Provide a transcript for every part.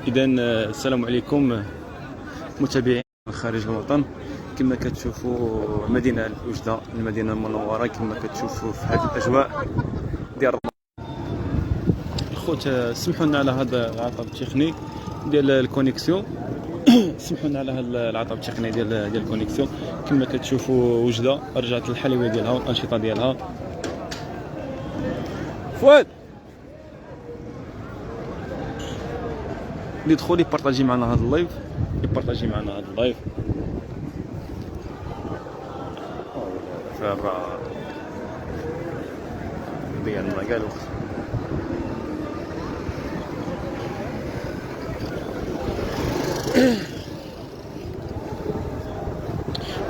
إذا السلام عليكم متابعين خارج الوطن. كما كتشوفوا مدينة وجدة، المدينة المنورة، كما كتشوفوا في هذه الأجواء ديال الخوت. سمحوا لنا على هذا العطب التقني ديال الكونيكسيون. سمحوا لنا على هذا العطب التقني ديال الكونيكسيون. كما كتشوفوا وجدة رجعت الحلوية ديالها والأنشطة ديالها. فؤاد اللي يدخل يبارطاجي معنا هذا اللايف، يبارطاجي معنا هذا اللايف. فبا ديالنا قالوا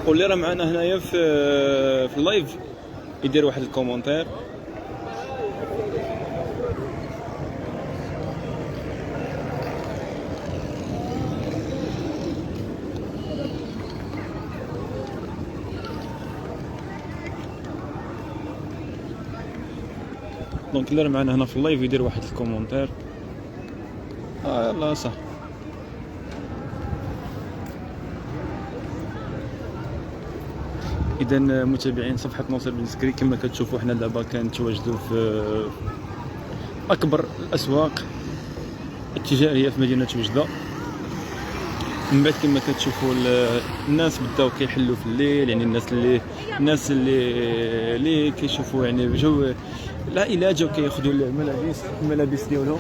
واللي راه معنا هنايا في اللايف يدير واحد الكومونتير. دونك اللي راه معنا هنا في اللايف يدير واحد الكومونتير. يلا صح. اذا متابعين صفحه ناصر بن سكري، كما كتشوفوا حنا دابا كنتواجدوا في اكبر الاسواق التجاريه في مدينه وجده. من بعد كما كتشوفوا الناس بداو كيحلوا في الليل، يعني الناس اللي كيشوفوا يعني جو العائلات جاو كياخذوا الملابس ديالهم.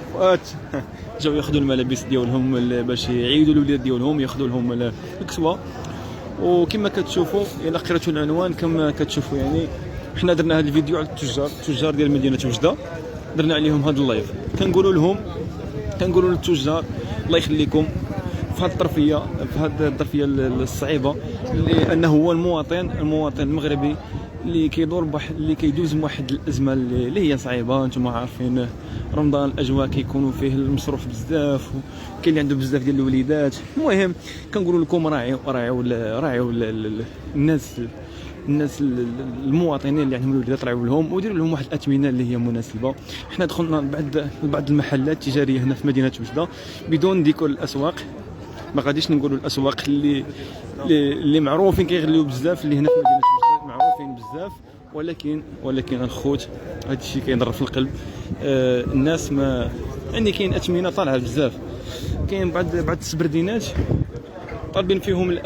جاو ياخذوا الملابس ديالهم باش يعيدوا الولاد ديالهم، ياخذوا لهم الكسوه. وكما كتشوفوا الا قريتوا العنوان كما كتشوفوا، يعني حنا درنا هذا الفيديو على التجار ديال مدينه وجده، درنا عليهم هذا اللايف. كنقولوا للتجار الله يخليكم في هذه الظرفيه الصعيبه، لانه هو المواطن المغربي اللي كيدوز بواحد الازمه اللي هي صعيبه. نتوما عارفين رمضان الاجواء كيكونوا فيه المصروف بزاف، وكاين اللي عنده بزاف ديال الوليدات. المهم كنقولوا لكم راعيوا الناس المواطنين اللي عندهم الوليدات، راعيوا لهم وديروا لهم واحد الاثمنه اللي هي مناسبه. حنا دخلنا بعض المحلات التجاريه هنا في مدينه وجده بدون ديكور الاسواق. ما غاديش نقولوا الاسواق اللي معروفين كيغليو بزاف، اللي هنا في مدينه وجده معروفين بزاف، ولكن الخوت هذا الشيء كيضر في القلب. الناس ما يعني كاين اثمنه طالعه بزاف، كاين بعض السبردينات طالبين فيهم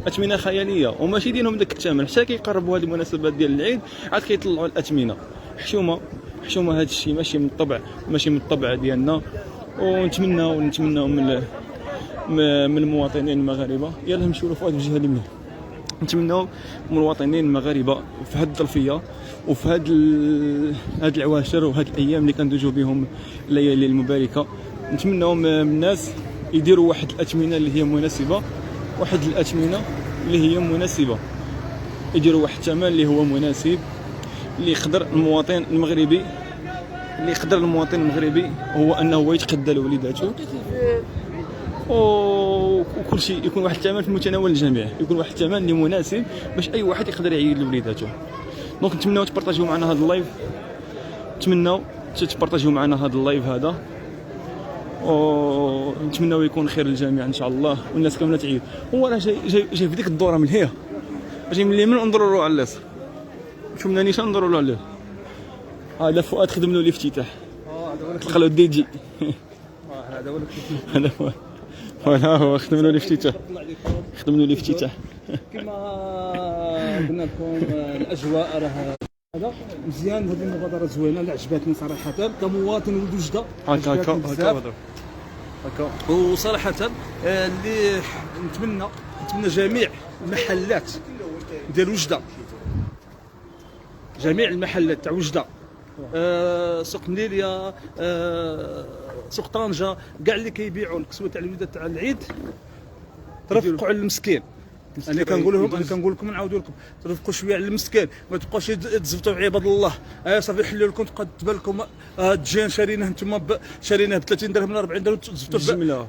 اثمنه خياليه، وماشي ديالهم داك الثمن. حتى كيقربوا هذه المناسبات ديال العيد عاد كيطلعوا الاثمنه حشومه. هذا الشيء ماشي من الطبع ديالنا. ونتمناو من المواطنين المغاربه، يلا نمشيو لفوق هذه الجهه اليمين. نتمناو من المواطنين المغاربه في هذه الظرفيه وفي هذه العواشر وهذه الايام اللي كندوزو بهم الليالي المباركه، نتمناو من الناس يديروا واحد الاثمنه اللي هي مناسبه، يديروا واحد الثمن اللي هو مناسب، اللي يقدر المواطن المغربي هو انه يتقدى لوليداته، وكل شيء يكون واحد الثمن في متناول الجميع، يكون واحد الثمن اللي مناسب باش اي واحد يقدر يعيد لوليداته. دونك نتمناو تبارطاجيو معنا هذا اللايف، نتمناو تبارطاجيو معنا هذا اللايف هذا، ونتمناو يكون خير للجميع ان شاء الله، والناس كامله تعيد. هو راه جاي في ديك الدوره من هي، جاي من اليمين ونضروا له على اليسار. شفنا نيشان نضروا له على اليسار. هذا فؤاد خدم له الافتتاح. تلقى له الدي جي. هذا هو هو خدم له الافتتاح. كما قلنا لكم الاجواء راه هذا مزيان. هذه المبادره زوينه اللي عجبتني صراحه كمواطن ولد وجده. هكا وصراحه اللي نتمنى جميع المحلات ديال وجده، جميع المحلات تاع وجده، سوق مليليه، سوق طنجه، كاع اللي كيبيعوا الكسوه تاع الوليدات تاع العيد ترفقوا على المسكين. انا كنقول لكم نعاودوا لكم ترفقوا شويه على المسكين، ما تبقاوش تزفتوا في عباد الله. صافي حلوا لكم تبقى تبان لكم الجين شاريناه نتوما شاريناه ب 30 درهم ولا 40 درهم، تزفتوا بالجمله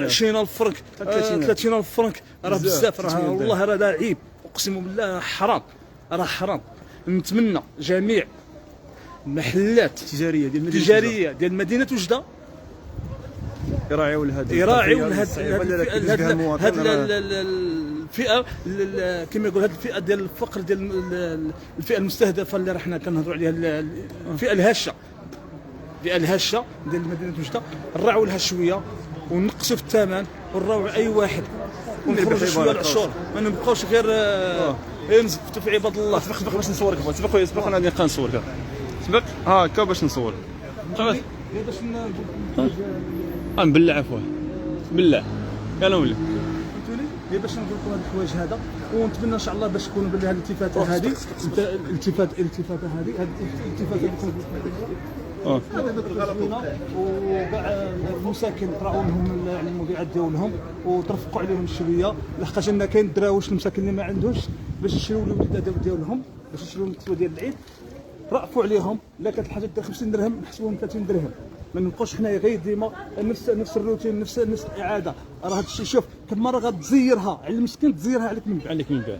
20,000 فرنك 30,000 فرنك. راه بزاف، راه والله راه عيب، اقسم بالله حرام، راه حرام. نتمنى جميع محلات تجاريه ديال المدينه تجاريه ديال مدينه وجده يراعيوا لهذا الفئه كما يقول هذه الفئه ديال الفقر ديال الفئه المستهدفه اللي حنا كنهضروا عليها الفئه الهشه ديال مدينه وجده. نراعوا لها شويه ونقصوا في الثمن ونراعوا اي واحد ونخرجوا شويه العشور ما نبقاوش غير نزفتوا في عباد الله. سبق باش نصورك سبق خويا سبق انا غادي نصورك سبق هاكا باش نصور باش نبلع عفوا بلع يلا ولي هي باش نقول لكم هذا الحوايج هذا ونتمنى ان شاء الله باش تكونوا باللي هذه الالتفاته هذه الالتفاته اللي وكاع المساكن تراعوا لهم يعني المبيعات ديالهم وترفقوا عليهم شويه لحقاش ان كاين الدراوش المساكن اللي ما عندوش باش يشريوا الوليدات ديالهم باش يشريوا الكسوه ديال العيد رأفوا عليهم. لا كانت الحاجه ديال 50 درهم نحسبوهم 30 درهم ما نبقاوش حنايا غير ديما نفس الروتين نفس الاعاده. راه هذا الشيء شوف كل مره غتزيرها على المسكين تزيرها عليك من بعد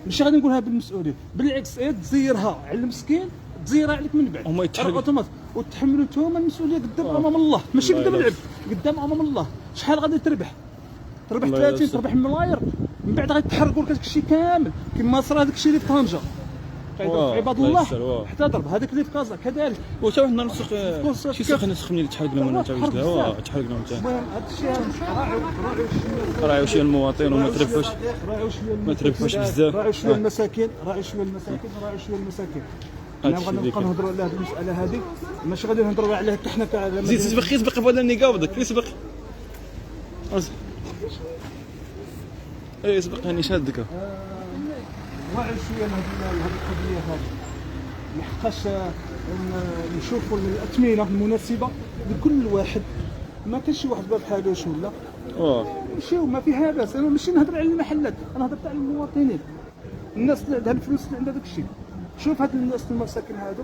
ماشي غادي نقولها بالمسؤولين بالعكس تزيرها على المسكين تزيرها عليك من بعد هما يتحرقوا وتحملوا نتوما المسؤوليه قدام امام الله ماشي قدام العبد قدام امام الله. شحال غادي تربح 30 تربح ملاير من بعد غادي تحرقوا لك هذاك الشيء كامل كما صرا هذاك الشيء اللي في طنجه عباد الله حتى ضرب هذاك اللي في كازا كذلك. وتا واحد النهار نسخ شي سخن اللي تحرق لهم ولا تحرق لهم حتى المهم هذا الشيء راعيوا شي المواطن وما تربحوش بزاف راعيوا شويه المساكين انا غادي نبقى نهضروا على هذه المساله هذه ماشي غادي نهضروا عليها حتى حنا زيد سبق بهذا النقابضك يسبق اي سبق هاني شادك واعي شويه لهذه القضيه هذه لحقاش نشوفوا الاثمنه المناسبه لكل واحد ما كاينش شي واحد باب حالوش ولا ماشي ما فيها باس. انا ماشي نهضر على المحلات انا هضرت على المواطنين الناس اللي عندها الفلوس اللي عندها داك الشيء. شوف هاد الناس المساكن هادو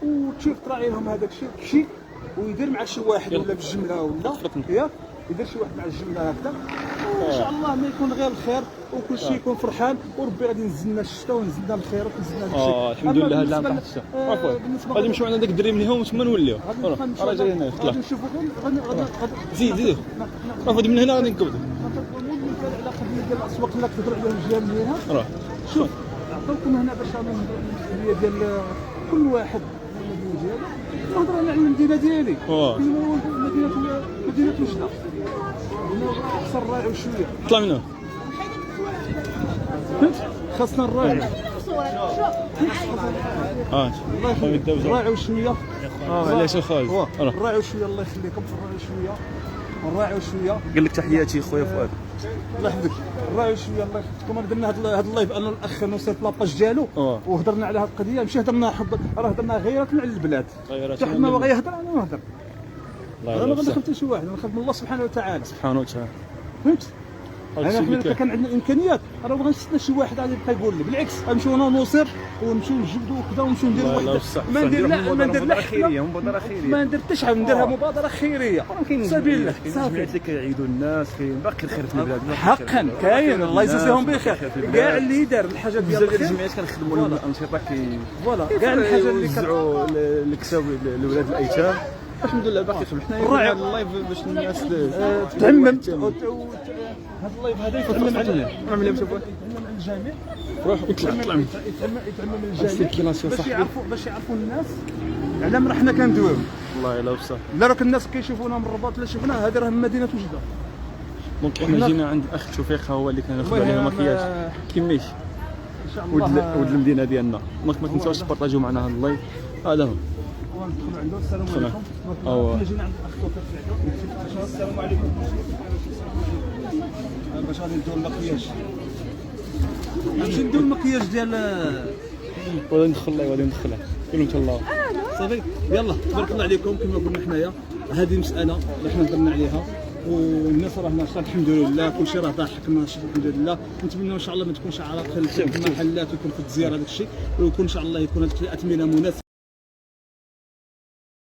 وتشوف تراعي لهم هذاك الشيء ويدير مع شي واحد ولا بالجمله ولا ياك يدير شي واحد مع الجمله هكذا وان شاء الله ما يكون غير الخير وكل شيء يكون فرحان وربي غادي ينزل لنا الشتاء وينزل لنا الخير وينزل لنا الشيء. الحمد لله هذا العام طاح الشتاء عفوا غادي نمشيو عند داك الدري من هنا وتما نوليو راه جاي هنا غادي نشوفوا زيد غادي من هنا غادي نقبضوا على قضيه ديال الاسواق اللي كتهضر عليهم الجهه من هنا. شوف عطاوكم هنا باش المسؤوليه ديال كل واحد المدينه ديالو نهضر على المدينه ديالي مدينه وجده هنا خاصنا نراعيو شويه طلع منه خاصنا نراعيو نراعيو شويه علاش الخالد نراعيو شويه الله يخليكم نراعيو شويه قال لك تحياتي خويا فؤاد الله يحفظك. نراعيو شويه الله يحفظكم. درنا هذا اللايف انا الاخ نوصل في لاباج ديالو وهضرنا على هذه القضيه ماشي هضرنا هضرنا غيرات على البلاد حتى حنا ما بغا يهضر انا نهضر انا ما غنخدم حتى شي واحد انا نخدم الله سبحانه وتعالى فهمت. انا كان عندنا الامكانيات راه ما غنستنى شي واحد غادي يبقى يقول لي بالعكس غنمشيو انا ونوصر ونمشيو نجبدوا وكذا ونمشيو نديروا واحد ما ندير لا مبادره خيريه ما ندير حتى شحال نديرها مبادره خيريه سبيل الله صافي اللي كيعيدوا الناس كاين باقي الخير في البلاد حقا كاين الله يجازيهم بخير كاع اللي دار الحاجه ديال الخير الجمعيات كنخدموا الانشطه فوالا كاع الحاجه اللي كنوزعوا الكساو لولاد الايتام الحمد لله باقي حنا اللايف باش الناس تعمم هذا اللايف هذا يتعمم علينا نعمل شوفوا يتعمم على الجميع روح يطلع يتعمم الجميع باش يعرفوا الناس على ما حنا كندويو والله الا بصح لا راك الناس كيشوفونا من الرباط لا شفنا هذه راه مدينه وجده. دونك حنا جينا عند الاخ توفيق هو اللي كناخذ عليه المكياج كيميش ان شاء الله ولد المدينه ديالنا. دونك ما تنساوش تبارطاجيو معنا هذا اللايف هذا هو وندخلوا عنده السلام عليكم. حنا جينا عند الاخ توفيق السلام عليكم باش غادي نديروا المكياج غادي نديروا المكياج ديال غادي ندخلها قولوا انت الله صافي يلا تبارك الله عليكم. كما قلنا حنايا هذه مساله اللي حنا هضرنا عليها والناس راه ماشي الحمد لله كلشي راه ضاحك ماشي الحمد لله. نتمنى ان شاء الله ما تكونش عراقيل في المحلات ويكون في التزيار هذا الشيء ويكون ان شاء الله يكون هذيك الاثمنه مناسبه.